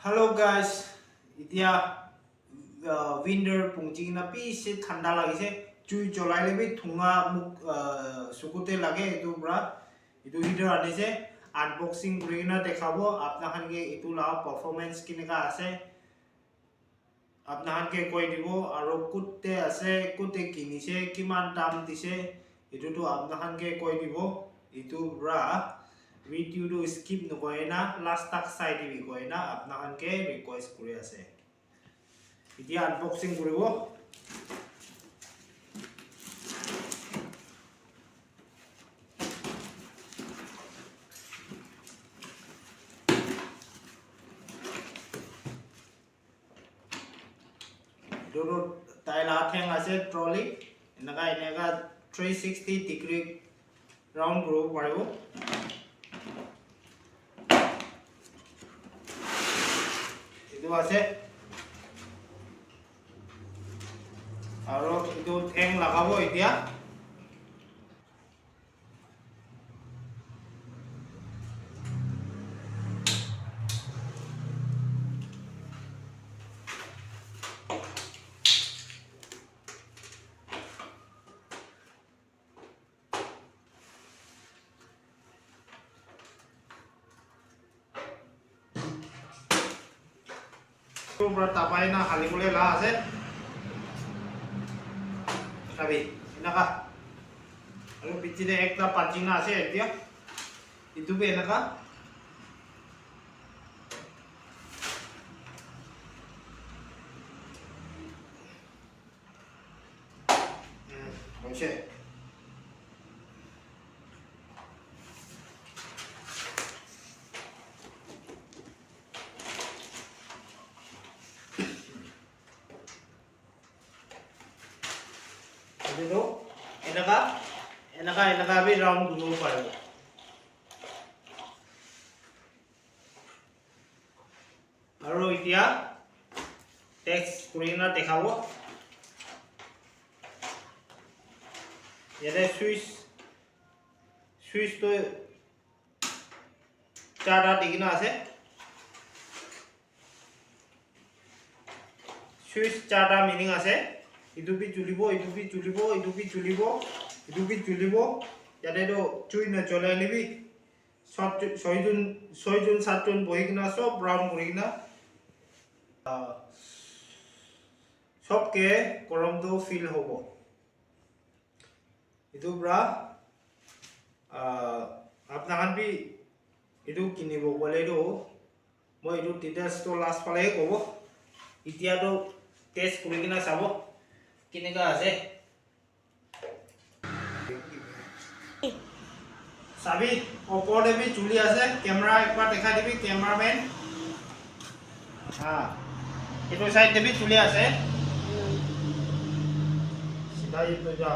Hello guys, এতিয়া winter pungching na pi se thanda lagise chui cholai lebi thunga muk sukute lage etu bra etu heater anise unboxing kurina dekhabo apna khan ke etu la performance kineka ase apna khan ke koi dibo aro kutte ase kutte kinise kiman dam dise etu to apna khan ke koi dibo etu bra video to skip nokoy na last tak side bi koy na apna khan ke request kuri ase এতিয়া unboxing কৰিব দুটো টাইলা ঠেং আছে trolley এনেকা 360 degree round কৰিব পাৰিব এইটো আছে আৰু এইটো ঠেং লগাব এতিয়া তোৰ তাপাই না হালিবলৈ লা আছে Sabi, enaka. Alu pichi de ekta pachina ase etia. Itu be enaka. Oke. Itu enaka bi round dulu paribo aru itia text kurina dekhabo yede switch to chata digina ase switch chata meaning ase itu bi julibo yade do chui na cholai lebi soijun 7জন bohigina sob brown kurigina sob ke korom do feel hobo itu bra apna khan bi itu kinibo bole do moi itu details to last pale kobo itia do test kurigina sabo kineka ase Sabi opor de bi chuli ase camera ekbar dekha dibi cameraman ha eto side de bi chuli ase sidai to ja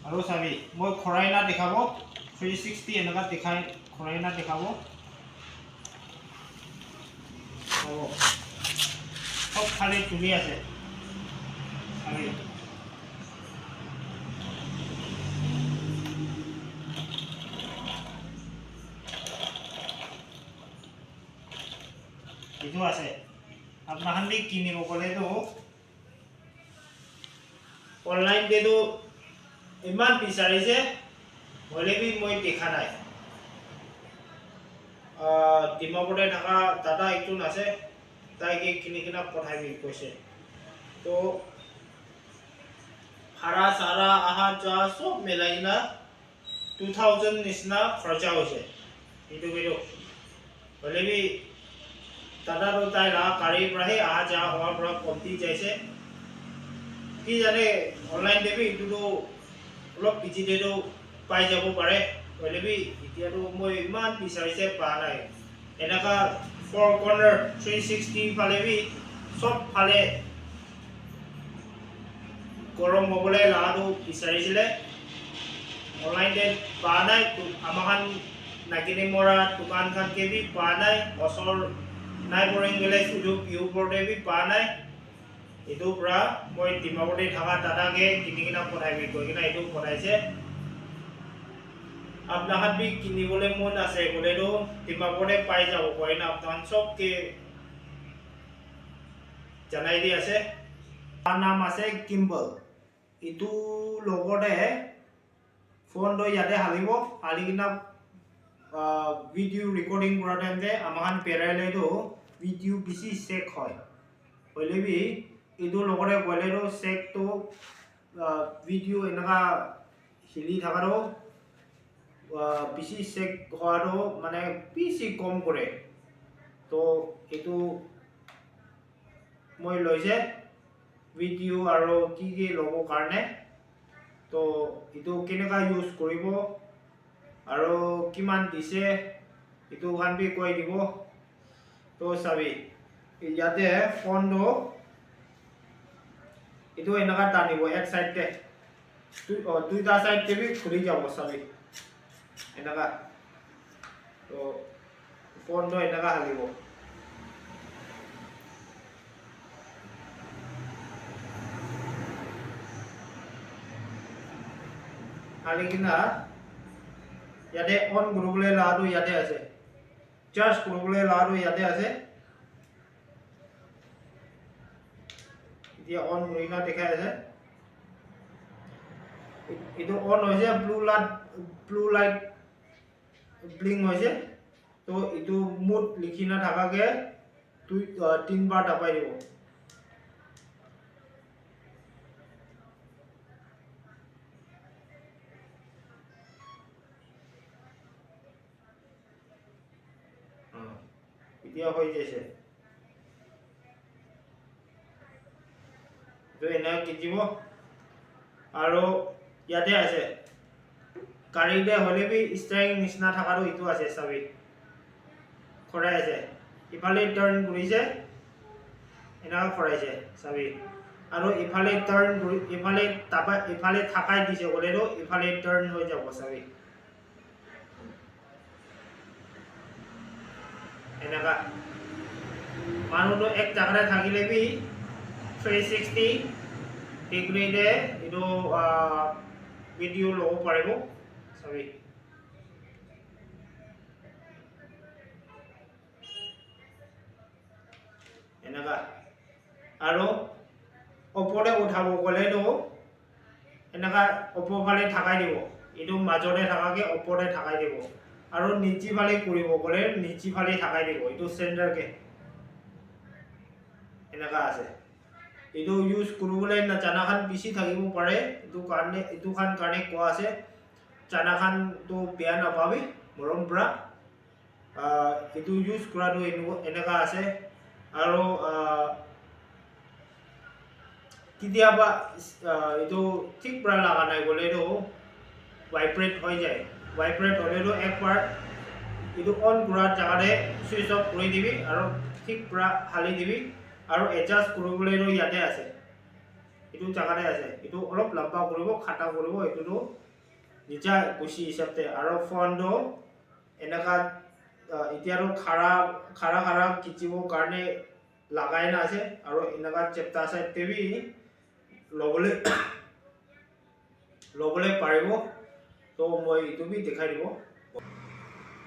aro sabi moi khorai na dekhabo 360 enaka dekhai khorai na dekhabo oh সব খালি চুলি আছে আমি itu আছে apna han bi kinibo kole to online de do iman bisarise hole bi moi dekha nai dimapore thaka dada ekjon আছে তাইকে কিনি কিনা পঠাই দি কৈছে তো ভাড়া সারা আহা যা সব মেলাইনা 2000 নিসনা খরচা হইছে এটো বেটো বলেবি দাদা তো তাই রা গাড়ি প্রাহে আহা যা হওয়ার পর কমতি যাইছে কি জানে অনলাইন দেবি এটো তো অলপ পিজি দে তো পাই যাব পারে বলেবি এতিয়া তো মই ইমান বিচাৰিছে পা নাই এনেকা 4 corner 360 phale bi sob phale gorom hobole ladu bisarisile online de pa nai tu amahan nagini mora dukan khan ke bi pa nai osor nai boring gele sujog view board bi pa nai edu pra moi dimapore thaka dada ke kinikina pothai bi koi kina edu pothaise আপনার B কিনিবলে মন আছে বলেও ডিমাপুরে পাই যাব পারে না আপনার সবকে জানাই দি আছে তার নাম আছে কিম্বল ইটো লগতে ফোনটো ইয়াতে হালিব হালি কিনা ভিডিও রেকর্ডিং করা টাইমতে আমার পেরাইলেতো ভিডিও বেশি চেক হয় হইলে বি ইটো লগতে গলেতো চেকটো ভিডিও এনেকা হিলি থাকারও বেশি চেক হওয়ারও মানে বেশি কম করে তো এইটো মই লৈছে ভিডিও আৰু কি ল'ব কাৰণে তো এইটো কেনেকা ইউজ কৰিব আৰু কিমান দিছে এইটো খান বি কৈ দিব তো চাবি ইয়াতে ফোনটো এইটো এনেকা টানিব এক সাইডতে দুইটা সাইডতে বি খুলি যাব চাবি এনেকা তো ফোনটো এনেকা হালিব হালি কিনা ইয়াতে অন কৰিবলৈ লাটো ইয়াতে আছে চাৰ্জ কৰিবলৈ লাটো ইয়াতে আছে এতিয়া অন কৰিলা দেখাই আছে এইটো অন হৈছে ব্লু লাইট ব্লিং হৈছে তো এইটো মুড লিখি না থাকাকে দুই তিনবাৰ দাবাই দিব এতিয়া হৈ গৈছে তো এনে কিজিব আৰু ইয়াতে আছে গাড়ীতে হলে বি ষ্টাৰিং নিচিনা থাকাৰো ইটো আছে চাবি খৰাই আছে ইফালে টাৰ্ণ কৰিছে এনেকা খৰাইছে চাবি আৰু ইফালে টাৰ্ণ কৰি ইফালে তাপা ইফালে থাকাই দিছে গলেৰো ইফালে টাৰ্ণ হৈ যাব চাবি এনেকা মানুহটো এক জাগাতে থাকিলে বি 360 ডিগ্ৰীতে এইটো ভিডিও ল'ব পাৰিব চাবি এনেকা আৰু ওপৰতে উঠাব গ'লেতো এনেকা ওপৰফালে থাকাই দিব এইটো মাজতে থাকাকে ওপৰতে থাকাই দিব আৰু নিচি ফালে কৰিব গ'লে নিচি ফালে থাকাই দিব এইটো চেণ্টাৰকে এনেকা আছে এইটো ইউজ কৰিবলৈ জানাখান বেছি থাকিব পাৰে এইটো খান কাৰণে কোৱা আছে জানাখানটো বেয়া নাপাবি মৰম পৰা এইটো ইউজ কৰাটো এনেকা আছে আৰু কেতিয়াবা এইটো ঠিক পৰা লগা নাই গ'লেতো ভাইব্ৰেট হৈ যায় ভাইব্ৰেট হ'লেতো একবাৰ এইটো অন কৰাৰ জাগাতে চুইচ অফ কৰি দিবি আৰু ঠিক পৰা হালি দিবি আৰু এডজাষ্ট কৰিবলৈতো ইয়াতে আছে এইটো জাগাতে আছে এইটো অলপ লম্বা কৰিব খাটা কৰিব এইটোতো নিজা কুচি হিচাপতে আৰু ফোনটো এনেকা এতিয়াতো খাৰা কিচিবৰ কাৰণে লাগাই না আছে আৰু এনেকা চেপ্টা চাইডতে বি ল'বলৈ পাৰিব তো মই এইটো বি দেখাই দিব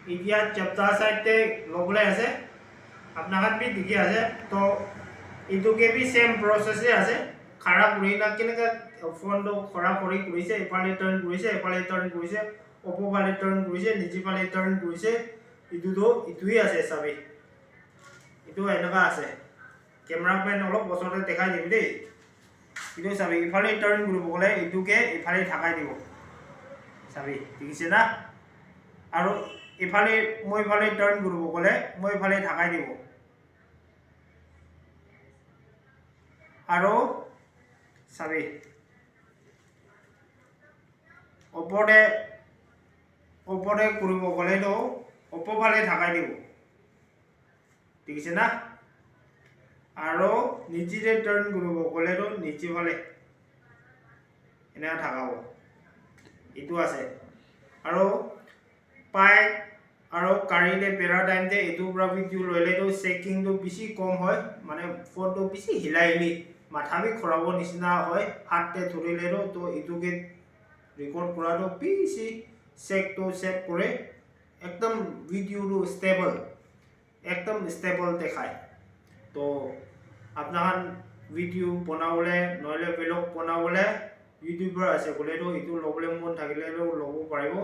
এতিয়া চেপ্টা চাইডতে ল'বলৈ আছে আপনার বি দেখি আছে তো এইটোকে বি সেম প্রসেসে আছে খাড়া কৰি না কেনেকা ফোনটো খৰা কৰি কৰিছে এফালে টাৰ্ণ কৰিছে ওপৰফালে টাৰ্ণ কৰিছে নিচেফালে টাৰ্ণ কৰিছে ইটোই আছে চাবি এইটো এনেকা আছে কেমেৰামেন অলপ ওচৰতে দেখাই দিবি দেই এইটো চাবি ইফালে টাৰ্ণ কৰিব গ'লে এইটোকে ইফালে থাকাই দিব চাবি দেখিছে না আৰু ইফালে মই ইফালে টাৰ্ণ কৰিব গ'লে মই ইফালে থাকাই দিব আৰু চাবি ওপৰতে কৰিব গ'লেতো ওপৰফালে থাকাই দিব দেখিছে না আৰু নিচেৰে টাৰ্ণ কৰিব গ'লেতো নিচেফালে এনেকা থাকাব এইটো আছে আৰু পাইক আৰু কাৰিলে পেৰা টাইমতে এইটোৰ পৰা ভিডিও ল'লেতো চেকিংটো বেছি কম হয় মানে ফোনটো বেছি হিলি মাথা বি খৰাব নিচিনা হয় হাতে ধৰিলেতো তো এইটোকে ৰেকৰ্ড কৰাটো বেছি চেক তো চেক কৰে একদম ভিডিওটো স্টেবল দেখায় তো আপনার ভিডিও বনাবলে নহলে ব্লগ বনাবলে ইউটিউবার আছে বলেতো এটো লবলে মন থাকিলেও লব পাৰিব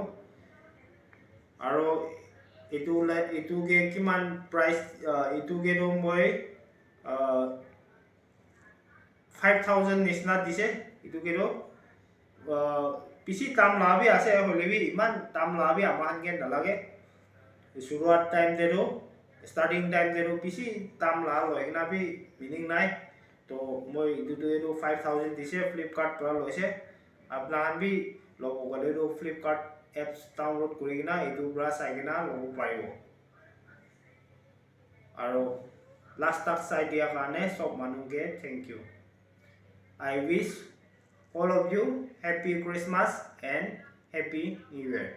আৰু এটোকে কিমান প্ৰাইস এটোকে তো মই 5000 নিচিনা দিছে এটোকে তো পিছি দাম লাভি আছে হলেবি ইমান দাম লাভি আমানকে নালাগে শুরুয়াত টাইম দেটো স্টার্টিং টাইম দেটো পিছি দাম লা লয় না বি মিনিং নাই তো মই এটো 5000 দিছে ফ্লিপকার্ট পৰা লৈছে আপনাৰ বি লব গলে তো ফ্লিপকাৰ্ট এপস ডাউনলোড কৰি কিনা এটো পৰা চাই কিনা লব পাৰিব আৰু লাষ্ট তাক চাই দিয়া কাৰণে সব মানুহে thank you I wish all of you happy Christmas and happy New Year.